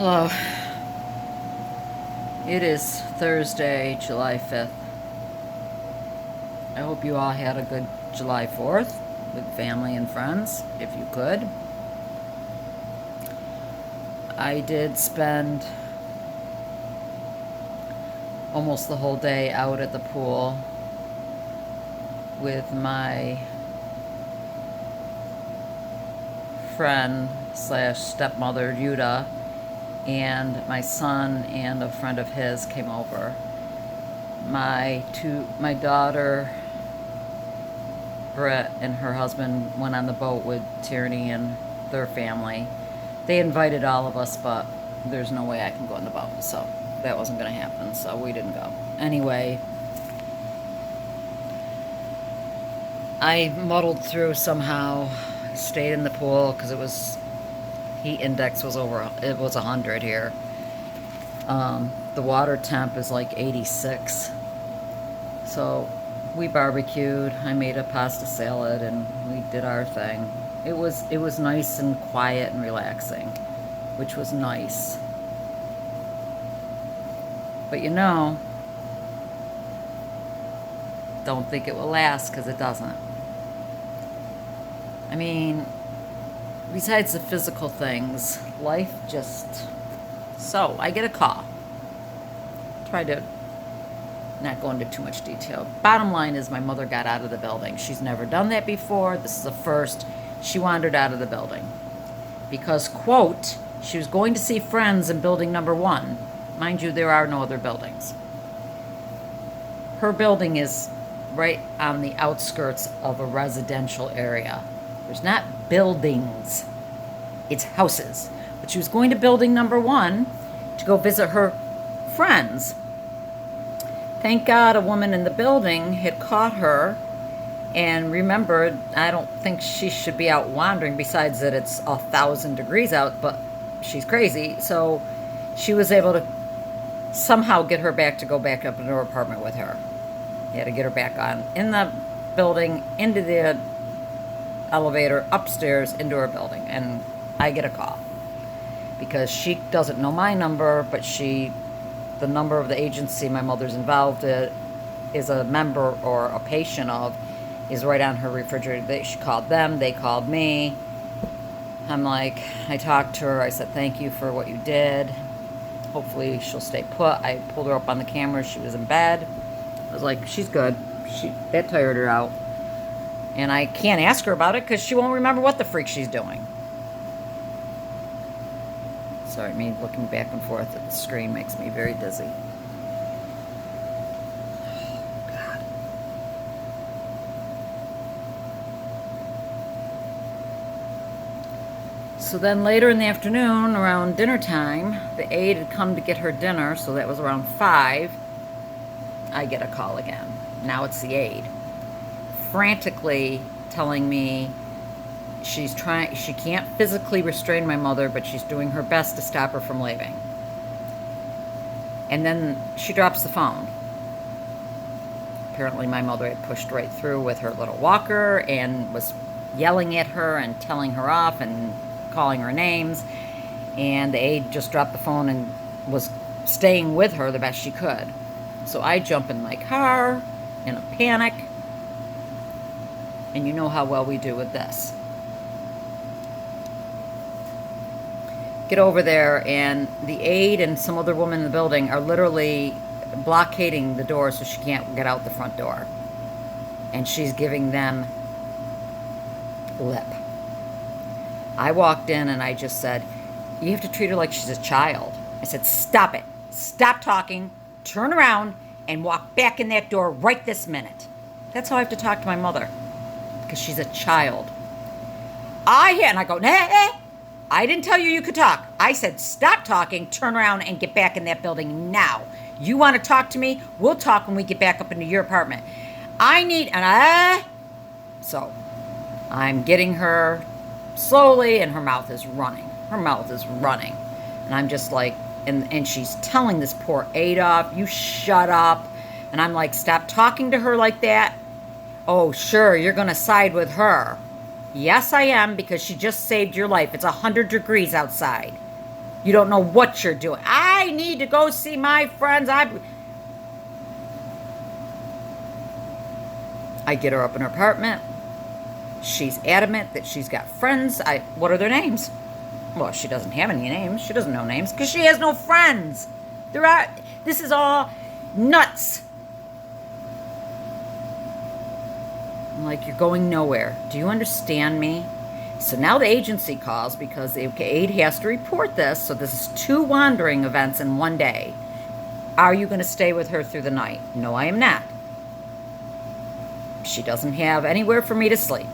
Hello. It is Thursday, July 5th. I hope you all had a good July 4th with family and friends, if you could. I did spend almost the whole day out at the pool with my friend slash stepmother, Yuta, and my son and a friend of his came over. My daughter Brett and her husband went on the boat with Tierney and their family. They invited all of us, but there's no way I can go on the boat, so that wasn't going to happen, so we didn't go. Anyway, I muddled through somehow, stayed in the pool because heat index was it was 100 here. The water temp is like 86. So we barbecued. I made a pasta salad and we did our thing. It was nice and quiet and relaxing, which was nice. But don't think it will last because it doesn't. I mean, besides the physical things, life just. So I get a call. Try to not go into too much detail. Bottom line is my mother got out of the building. She's never done that before. This is the first. She wandered out of the building because, quote, she was going to see friends in building number 1. Mind you, there are no other buildings. Her building is right on the outskirts of a residential area. There's not buildings, it's houses. But she was going to building number 1 to go visit her friends. Thank God a woman in the building had caught her and remembered, I don't think she should be out wandering, besides that it's 1,000 degrees out, but she's crazy. So she was able to somehow get her back to go back up into her apartment with her. You had to get her back on in the building, into the elevator, upstairs, into her building. And I get a call because she doesn't know my number, but the number of the agency my mother's involved in is a member or a patient of is right on her refrigerator. She called them, they called me. I talked to her, I said thank you for what you did. Hopefully she'll stay put. I pulled her up on the camera, she was in bed. I was like, she's good. That tired her out. And I can't ask her about it because she won't remember what the freak she's doing. Sorry, me looking back and forth at the screen makes me very dizzy. Oh, God. So then later in the afternoon, around dinner time, the aide had come to get her dinner, so that was around 5. I get a call again. Now it's the aide, frantically telling me she can't physically restrain my mother, but she's doing her best to stop her from leaving. And then she drops the phone. Apparently my mother had pushed right through with her little walker and was yelling at her and telling her off and calling her names. And the aide just dropped the phone and was staying with her the best she could. So I jump in my car in a panic. And you know how well we do with this. Get over there, and the aide and some other woman in the building are literally blockading the door so she can't get out the front door. And she's giving them lip. I walked in and I just said, you have to treat her like she's a child. I said, stop it. Stop talking, turn around, and walk back in that door right this minute. That's how I have to talk to my mother, because she's a child. And I go, nah. I didn't tell you could talk. I said, stop talking, turn around, and get back in that building now. You want to talk to me? We'll talk when we get back up into your apartment. So I'm getting her slowly, and her mouth is running. And I'm just like, and she's telling this poor aide off, you shut up. And I'm like, stop talking to her like that. Oh, sure, you're going to side with her. Yes, I am, because she just saved your life. It's 100 degrees outside. You don't know what you're doing. I need to go see my friends. I get her up in her apartment. She's adamant that she's got friends. What are their names? Well, she doesn't have any names. She doesn't know names because she has no friends. This is all nuts. I'm like, you're going nowhere. Do you understand me? So now the agency calls because the aide has to report this. So this is 2 wandering events in one day. Are you going to stay with her through the night? No, I am not. She doesn't have anywhere for me to sleep.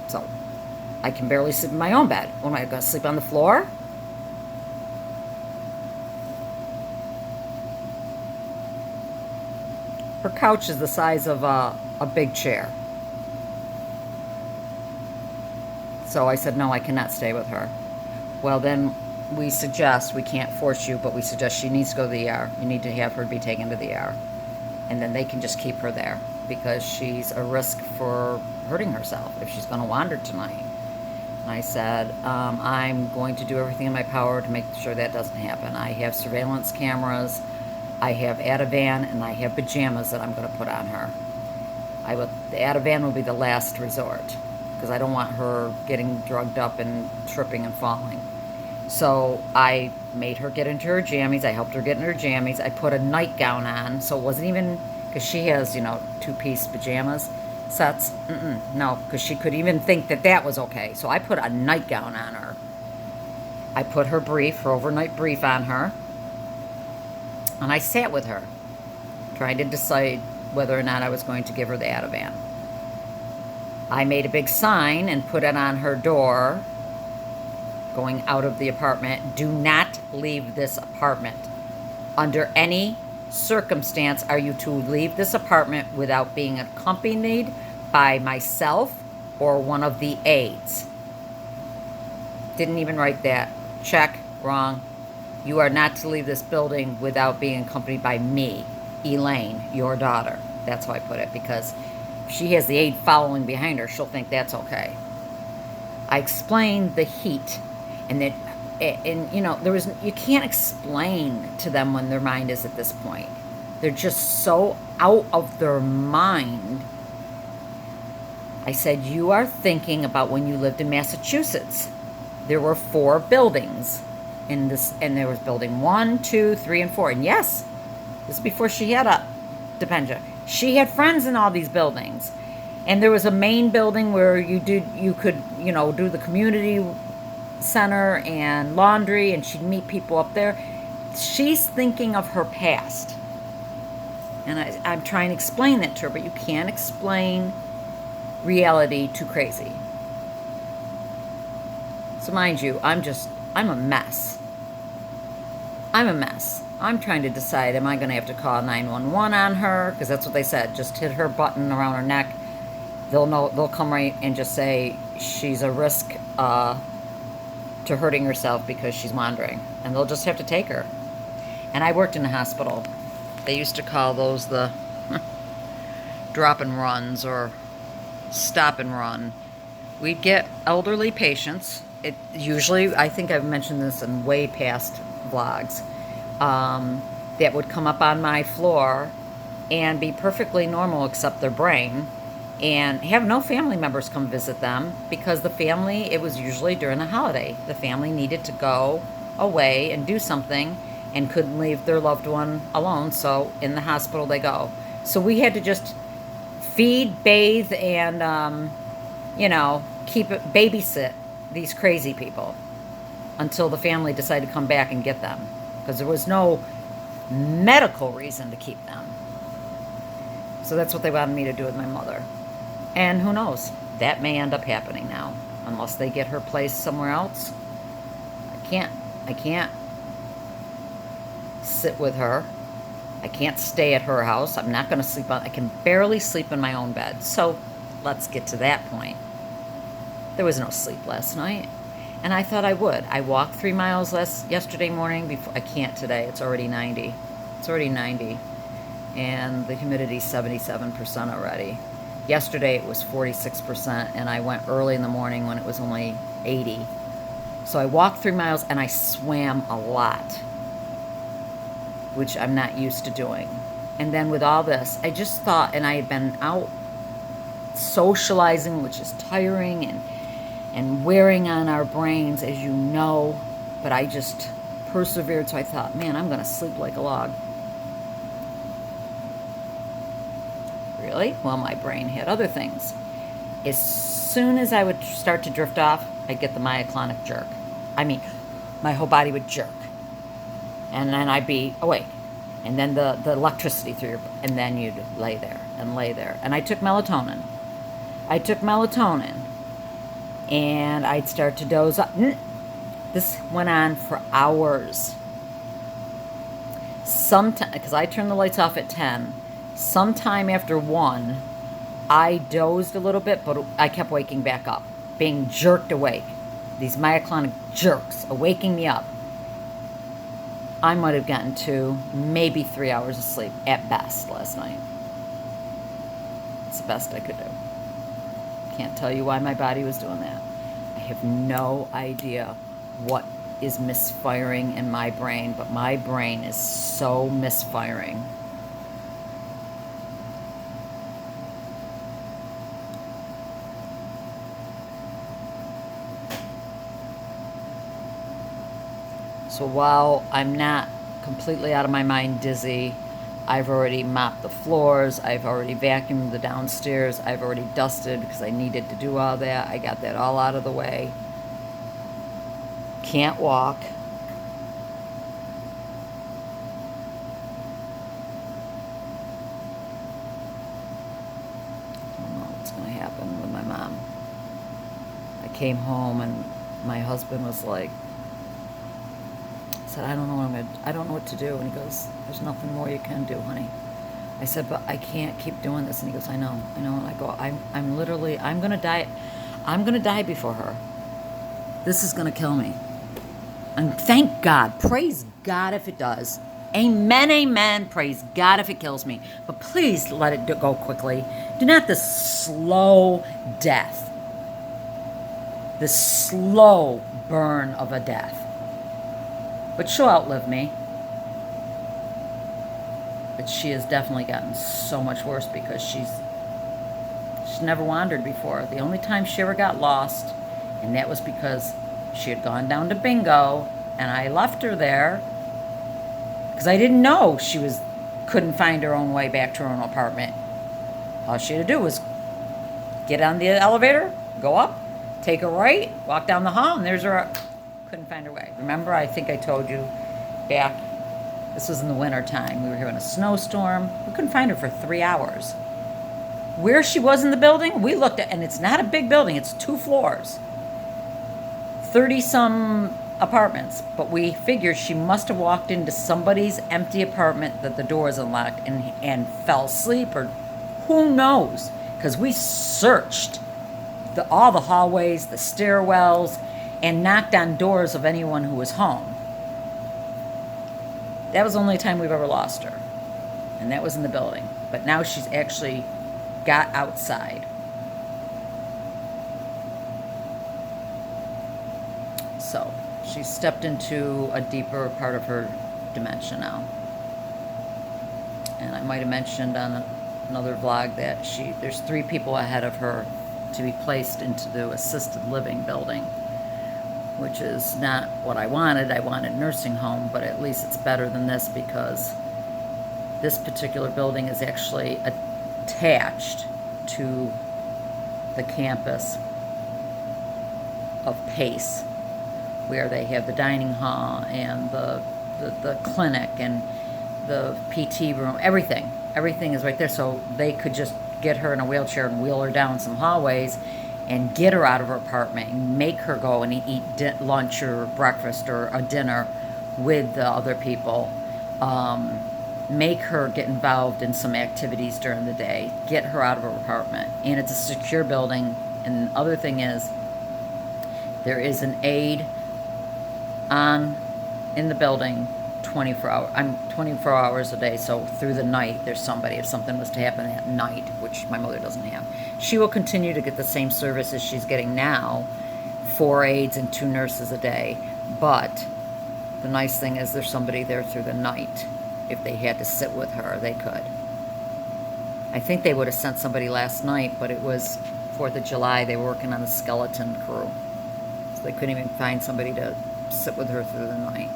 So I can barely sleep in my own bed. What am I going to sleep on the floor? Her couch is the size of a big chair. So I said, no, I cannot stay with her. Well, then we can't force you, but we suggest she needs to go to the ER. You need to have her be taken to the ER. And then they can just keep her there because she's a risk for hurting herself if she's going to wander tonight. And I said, I'm going to do everything in my power to make sure that doesn't happen. I have surveillance cameras. I have Ativan, and I have pajamas that I'm going to put on her. The Ativan will be the last resort because I don't want her getting drugged up and tripping and falling. So I made her get into her jammies. I helped her get in her jammies. I put a nightgown on, so it wasn't even, because she has, 2-piece pajamas sets. No, because she could even think that was okay. So I put a nightgown on her. I put her overnight brief on her. And I sat with her, trying to decide whether or not I was going to give her the Ativan. I made a big sign and put it on her door, going out of the apartment. Do not leave this apartment. Under any circumstance are you to leave this apartment without being accompanied by myself or one of the aides. Didn't even write that. Check. Wrong. You are not to leave this building without being accompanied by me, Elaine, your daughter. That's how I put it, because if she has the aide following behind her, she'll think that's okay. I explained the heat, and that, you can't explain to them when their mind is at this point. They're just so out of their mind. I said, you are thinking about when you lived in Massachusetts. There were 4 buildings in this, and there was building 1, 2, 3, and 4. And yes, this is before she had a dementia. She had friends in all these buildings. And there was a main building where you could do the community center and laundry, and she'd meet people up there. She's thinking of her past. And I'm trying to explain that to her, but you can't explain reality too crazy. So mind you, I'm a mess. I'm a mess. I'm trying to decide, am I going to have to call 911 on her? Because that's what they said. Just hit her button around her neck. They'll come right and just say she's a risk to hurting herself because she's wandering. And they'll just have to take her. And I worked in a hospital. They used to call those the drop and runs or stop and run. We'd get elderly patients. It usually, I think I've mentioned this in way past vlogs, that would come up on my floor and be perfectly normal except their brain, and have no family members come visit them because it was usually during a holiday. The family needed to go away and do something and couldn't leave their loved one alone, so in the hospital they go. So we had to just feed, bathe, and, babysit these crazy people until the family decided to come back and get them, because there was no medical reason to keep them. So that's what they wanted me to do with my mother. And who knows? That may end up happening now, unless they get her placed somewhere else. I can't sit with her. I can't stay at her house. I'm not going to sleep I can barely sleep in my own bed. So let's get to that point. There was no sleep last night, and I thought I would. I walked 3 miles yesterday morning. I can't today. It's already 90. It's already 90, and the humidity's 77% already. Yesterday it was 46%, and I went early in the morning when it was only 80. So I walked 3 miles and I swam a lot, which I'm not used to doing. And then with all this, I just thought, and I had been out socializing, which is tiring and wearing on our brains, as you know, but I just persevered. So I thought, man, I'm going to sleep like a log. Really? Well, my brain had other things. As soon as I would start to drift off, I'd get the myoclonic jerk. I mean, my whole body would jerk. And then I'd be awake. And then the electricity through your... And then you'd lay there and lay there. And I took melatonin. And I'd start to doze off. This went on for hours. Sometimes, because I turned the lights off at 10, sometime after 1, I dozed a little bit, but I kept waking back up, being jerked awake. These myoclonic jerks are waking me up. I might have gotten 2, maybe 3 hours of sleep at best last night. It's the best I could do. Can't tell you why my body was doing that. I have no idea what is misfiring in my brain, but my brain is so misfiring. So while I'm not completely out of my mind dizzy, I've already mopped the floors, I've already vacuumed the downstairs, I've already dusted because I needed to do all that. I got that all out of the way. Can't walk. I don't know what's going to happen with my mom. I came home and my husband was like, I said, I don't know what to do. And he goes, there's nothing more you can do, honey. I said, but I can't keep doing this. And he goes, I know. And I go, I'm going to die. I'm going to die before her. This is going to kill me. And thank God, praise God if it does. Amen, amen, praise God if it kills me. But please let it go quickly. Do not this slow death. This slow burn of a death. But she'll outlive me. But she has definitely gotten so much worse because she's never wandered before. The only time she ever got lost, and that was because she had gone down to bingo, and I left her there because I didn't know she couldn't find her own way back to her own apartment. All she had to do was get on the elevator, go up, take a right, walk down the hall, and there's her. Couldn't find her way. Remember, I think I told you back, this was in the winter time. We were having a snowstorm. We couldn't find her for 3 hours. Where she was in the building, we looked at, and it's not a big building, it's 2 floors. 30-some apartments, but we figured she must have walked into somebody's empty apartment that the door is unlocked and fell asleep, or who knows, because we searched all the hallways, the stairwells, and knocked on doors of anyone who was home. That was the only time we've ever lost her, and that was in the building. But now she's actually got outside. So she's stepped into a deeper part of her dimension now. And I might have mentioned on another vlog that there's 3 people ahead of her to be placed into the assisted living building, which is not what I wanted. I wanted nursing home, but at least it's better than this because this particular building is actually attached to the campus of PACE, where they have the dining hall and the clinic and the PT room, everything. Everything is right there, so they could just get her in a wheelchair and wheel her down some hallways and get her out of her apartment and make her go and eat lunch or breakfast or a dinner with the other people. Make her get involved in some activities during the day, get her out of her apartment. And it's a secure building. And the other thing is, there is an aide in the building 24 hours a day, so through the night there's somebody if something was to happen at night, which my mother doesn't have. She will continue to get the same services she's getting now, 4 aides and 2 nurses a day, but the nice thing is there's somebody there through the night. If they had to sit with her, they could. I think they would have sent somebody last night, but it was 4th of July. They were working on the skeleton crew, so they couldn't even find somebody to sit with her through the night.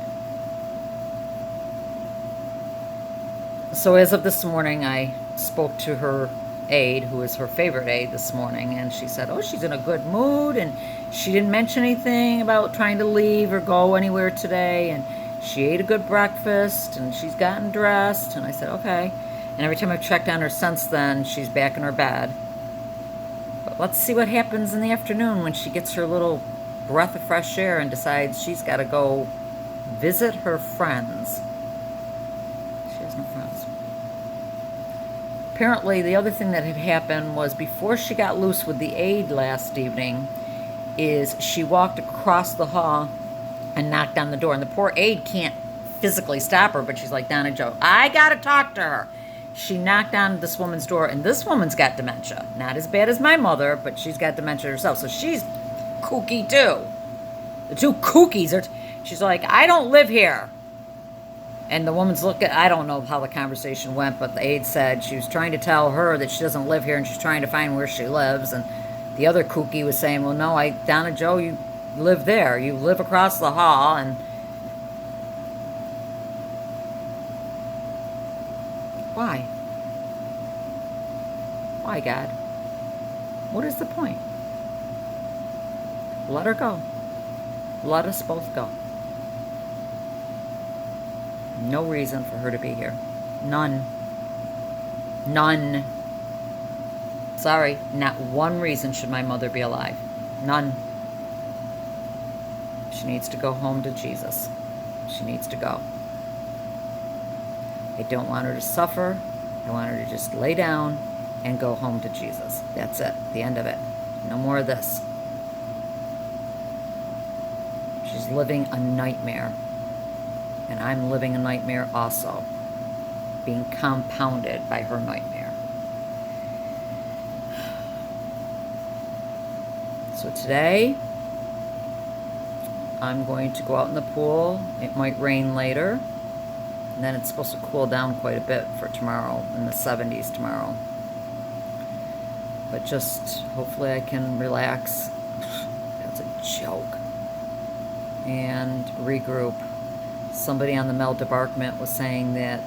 So as of this morning, I spoke to her aide, who is her favorite aide, this morning, and she said, oh, she's in a good mood, and she didn't mention anything about trying to leave or go anywhere today, and she ate a good breakfast, and she's gotten dressed. And I said, okay. And every time I've checked on her since then, she's back in her bed. But let's see what happens in the afternoon when she gets her little breath of fresh air and decides she's got to go visit her friends. She has no friends. Apparently, the other thing that had happened was before she got loose with the aide last evening, is she walked across the hall and knocked on the door. And the poor aide can't physically stop her, but she's like, Donna Jo, I got to talk to her. She knocked on this woman's door, and this woman's got dementia. Not as bad as my mother, but she's got dementia herself. So she's kooky too. The two kookies are... She's like, I don't live here. And the woman's looking... I don't know how the conversation went, but the aide said she was trying to tell her that she doesn't live here, and she's trying to find where she lives. And the other kooky was saying, well, no, Donna Jo, you live there. You live across the hall, and... Why? Why, God? What is the point? Let her go. Let us both go. No reason for her to be here. None. None. Sorry, not one reason should my mother be alive. None. She needs to go home to Jesus. She needs to go. I don't want her to suffer. I want her to just lay down and go home to Jesus. That's it. The end of it. No more of this. She's living a nightmare. And I'm living a nightmare also. Being compounded by her nightmare. So today, I'm going to go out in the pool. It might rain later. And then it's supposed to cool down quite a bit for tomorrow, in the 70s tomorrow. But just, hopefully I can relax. That's a joke. And regroup. Somebody on the Mel debarkment was saying that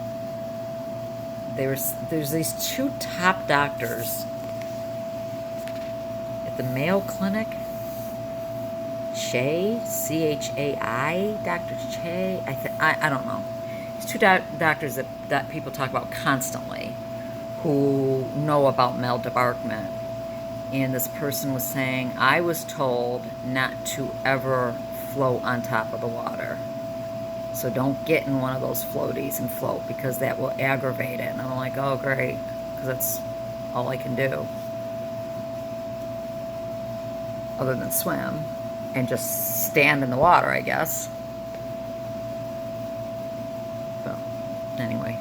there's these 2 top doctors at the Mayo Clinic. Chai, C-H-A-I, Dr. Chai, I don't know. 2 doctors that people talk about constantly who know about Mel debarkment. And this person was saying, I was told not to ever float on top of the water. So don't get in one of those floaties and float, because that will aggravate it. And I'm like, oh, great, because that's all I can do. Other than swim and just stand in the water, I guess. Anyway,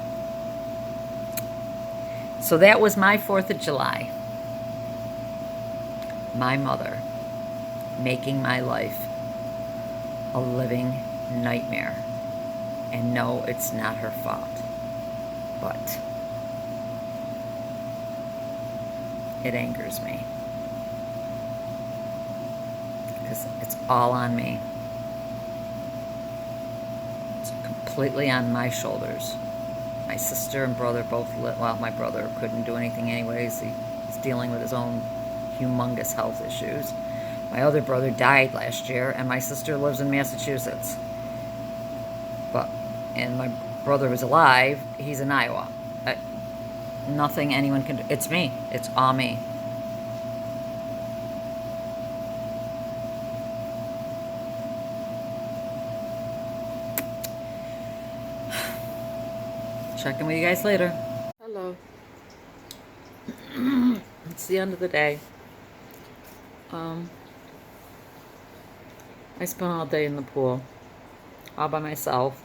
so that was my 4th of July. My mother making my life a living nightmare. And no, it's not her fault. But it angers me. Because it's all on me. It's completely on my shoulders. My sister and brother both well, my brother couldn't do anything anyways. He's dealing with his own humongous health issues. My other brother died last year, and my sister lives in Massachusetts. And my brother who's alive, he's in Iowa. Nothing anyone can do. It's me. It's all me. Check in with you guys later. Hello. It's the end of the day. I spent all day in the pool, all by myself.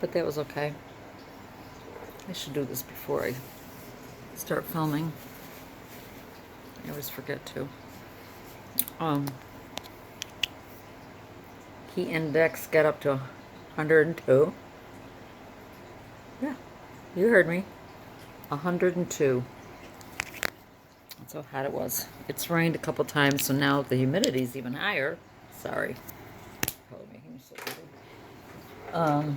but that was okay. I should do this before I start filming. I always forget to. Heat index got up to 102. Yeah, you heard me. 102. That's how hot it was. It's rained a couple times, so now the humidity's even higher. Sorry. Probably making me so weird.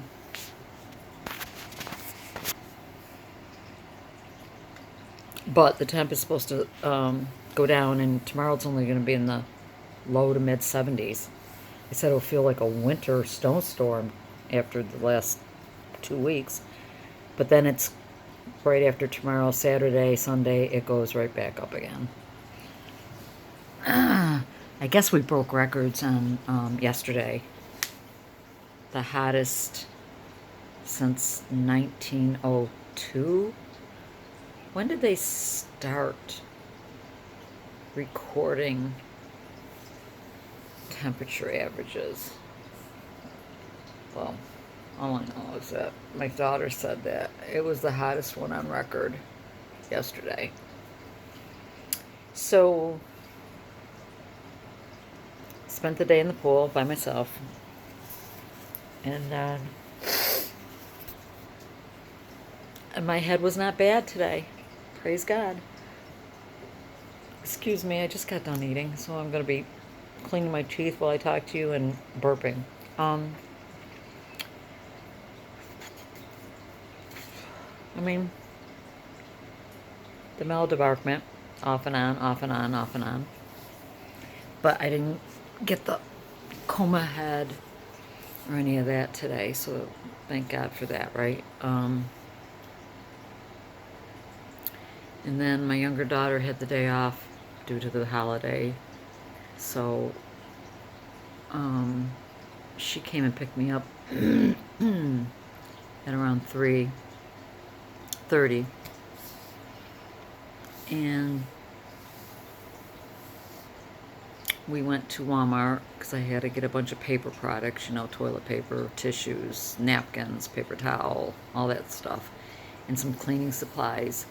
But the temp is supposed to go down, and tomorrow it's only going to be in the low to mid 70s. I said it'll feel like a winter snowstorm after the last 2 weeks. But then it's right after tomorrow, Saturday, Sunday, it goes right back up again. I guess we broke records on yesterday. The hottest since 1902. When did they start recording temperature averages? Well, all I know is that my daughter said that it was the hottest one on record yesterday. So, spent the day in the pool by myself. And my head was not bad today. Praise God. Excuse me, I just got done eating, so I'm going to be cleaning my teeth while I talk to you and burping. I mean, the maladebbarkment, off and on, off and on, off and on. But I didn't get the coma head or any of that today, so thank God for that, right? And then my younger daughter had the day off due to the holiday, so she came and picked me up at around 3:30, and we went to Walmart because I had to get a bunch of paper products, toilet paper, tissues, napkins, paper towel, all that stuff, and some cleaning supplies.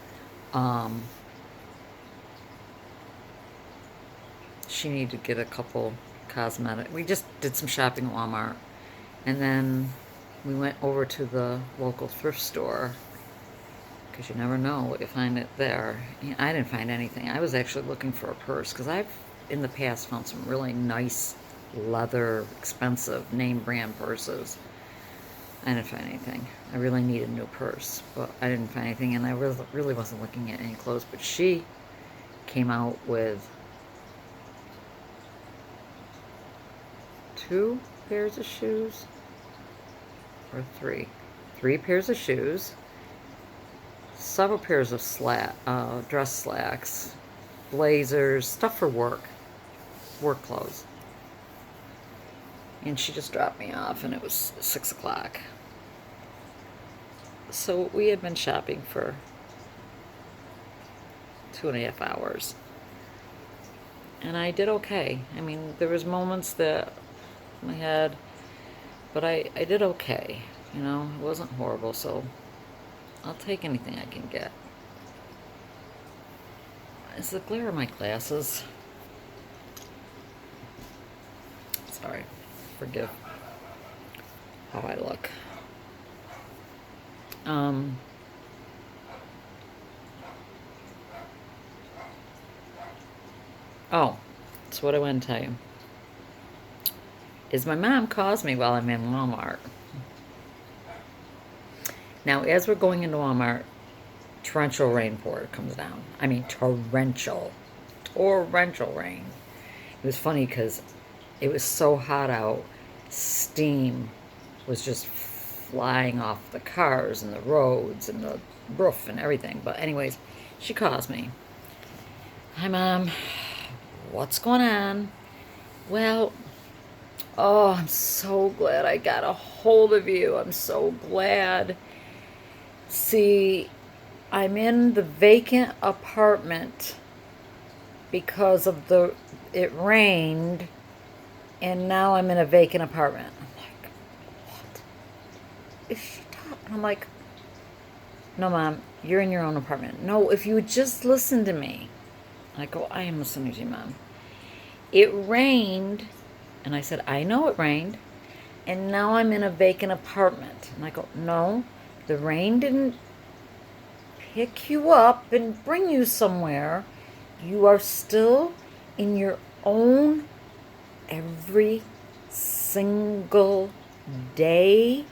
She needed to get a couple cosmetic. We just did some shopping at Walmart, and then we went over to the local thrift store because you never know what you find it there. I didn't find anything. I was actually looking for a purse because I've in the past found some really nice leather, expensive name brand purses. I didn't find anything. I really needed a new purse, but I didn't find anything, and I really wasn't looking at any clothes. But she came out with 2 pairs of shoes, or 3 pairs of shoes, several pairs of dress slacks, blazers, stuff for work clothes. And she just dropped me off, and it was 6 o'clock. So we had been shopping for 2.5 hours. And I did okay. I mean, there was moments that I had, but I did okay. It wasn't horrible, so I'll take anything I can get. Is the glare of my glasses? Sorry. Forgive how I look. Oh, that's what I want to tell you. Is my mom calls me while I'm in Walmart. Now, as we're going into Walmart, torrential rainpour comes down. I mean, torrential rain. It was funny because it was so hot out, steam was just flying off the cars and the roads and the roof and everything. But anyways, she calls me. Hi, Mom. What's going on? Well, oh, I'm so glad I got a hold of you. I'm so glad. See, I'm in the vacant apartment because of it rained, and now I'm in a vacant apartment. I'm like, what? is she talking? I'm like, no, Mom, you're in your own apartment. No, if you would just listen to me. I go, I am listening to you, Mom. It rained, and I said, I know it rained, and now I'm in a vacant apartment. And I go, no, the rain didn't pick you up and bring you somewhere. You are still in your own every single day.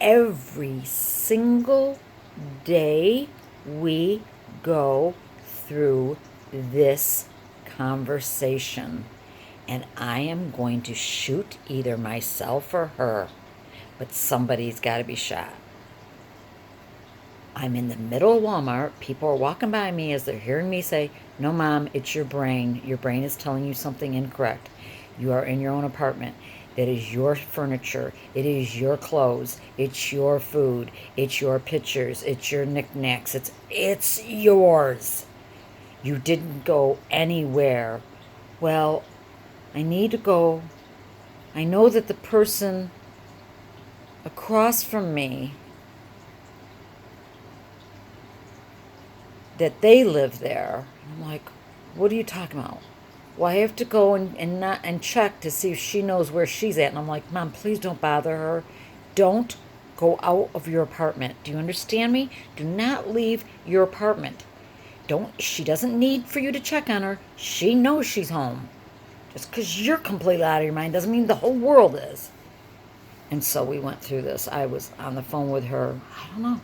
Every single day we go through this conversation, and I am going to shoot either myself or her, but somebody's got to be shot. I'm in the middle of Walmart. People are walking by me as they're hearing me say, no, Mom, it's your brain. Your brain is telling you something incorrect. You are in your own apartment. That is your furniture. It is your clothes. It's your food. It's your pictures. It's your knickknacks. It's yours. You didn't go anywhere. Well, I need to go. I know that the person across from me, that they live there. I'm like, what are you talking about? Well, I have to go and check to see if she knows where she's at. And I'm like, Mom, please don't bother her. Don't go out of your apartment. Do you understand me? Do not leave your apartment. She doesn't need for you to check on her. She knows she's home. Just because you're completely out of your mind doesn't mean the whole world is. And so we went through this. I was on the phone with her, I don't know.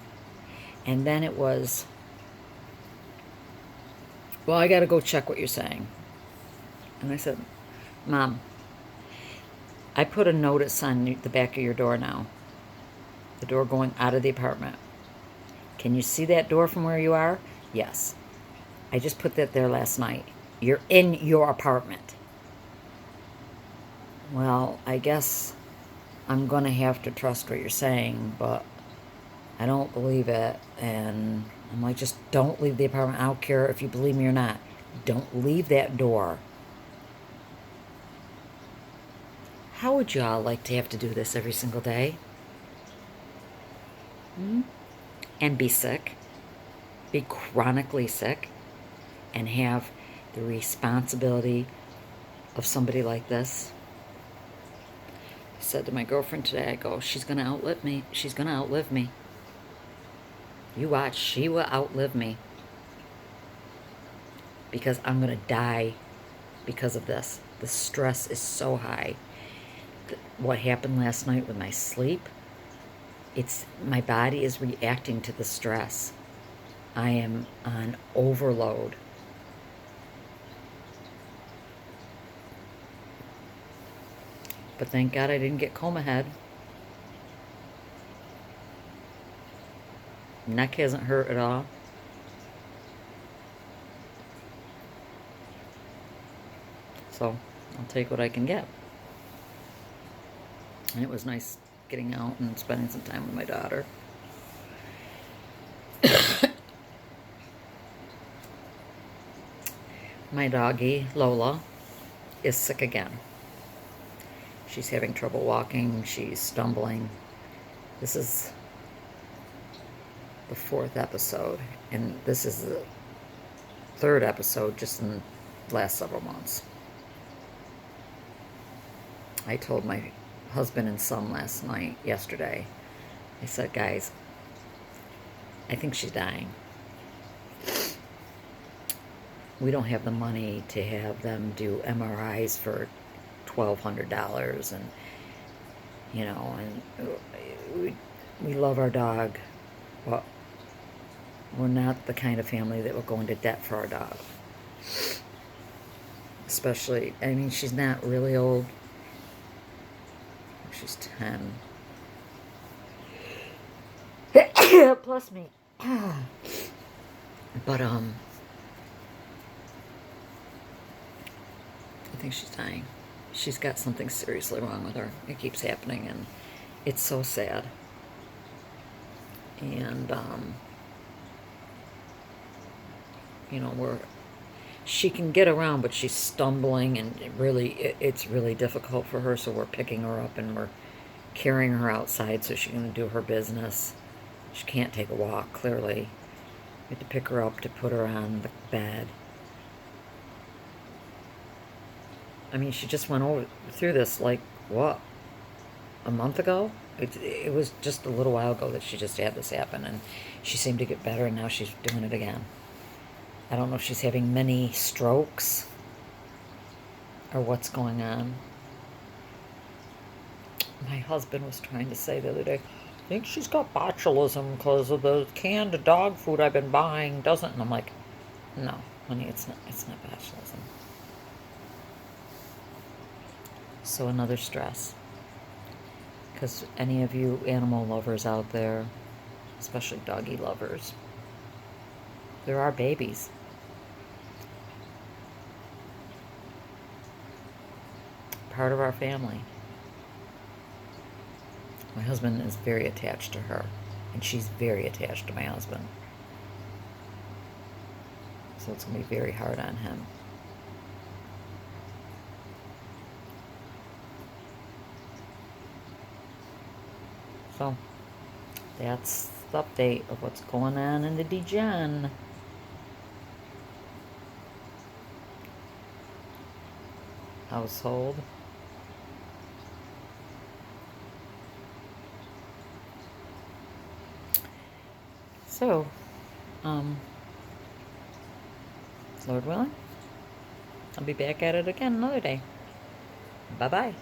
And then it was, well, I got to go check what you're saying. And I said, Mom, I put a notice on the back of your door now. The door going out of the apartment. Can you see that door from where you are? Yes. I just put that there last night. You're in your apartment. Well, I guess I'm going to have to trust what you're saying, but I don't believe it. And I'm like, just don't leave the apartment. I don't care if you believe me or not. Don't leave that door. How would y'all like to have to do this every single day? And be sick, be chronically sick, and have the responsibility of somebody like this? I said to my girlfriend today, I go, she's going to outlive me. She's going to outlive me. You watch, she will outlive me. Because I'm going to die because of this. The stress is so high. What happened last night with my sleep, my body is reacting to the stress. I am on overload. But thank God I didn't get coma head. Neck hasn't hurt at all. So I'll take what I can get. And it was nice getting out and spending some time with my daughter. My doggie, Lola, is sick again. She's having trouble walking. She's stumbling. This is the 4th episode, and this is the 3rd episode just in the last several months. I told my husband and son yesterday, I said, guys, I think she's dying. We don't have the money to have them do MRIs for $1,200, and we love our dog, but we're not the kind of family that will go into debt for our dog. Especially, I mean, she's not really old. She's 10. Plus me. But, I think she's dying. She's got something seriously wrong with her. It keeps happening, and it's so sad. And, she can get around, but she's stumbling, and it's really difficult for her, so we're picking her up, and we're carrying her outside so she can do her business. She can't take a walk, clearly. We had to pick her up to put her on the bed. I mean, she just went through this, like, what, a month ago? It was just a little while ago that she just had this happen, and she seemed to get better, and now she's doing it again. I don't know if she's having many strokes or what's going on. My husband was trying to say the other day, I think she's got botulism because of the canned dog food I've been buying, doesn't? And I'm like, no, honey, it's not botulism. So another stress. Because any of you animal lovers out there, especially doggy lovers, there are babies. Part of our family. My husband is very attached to her, and she's very attached to my husband. So it's going to be very hard on him. So that's the update of what's going on in the DGen. Household. So, Lord willing, I'll be back at it again another day. Bye-bye.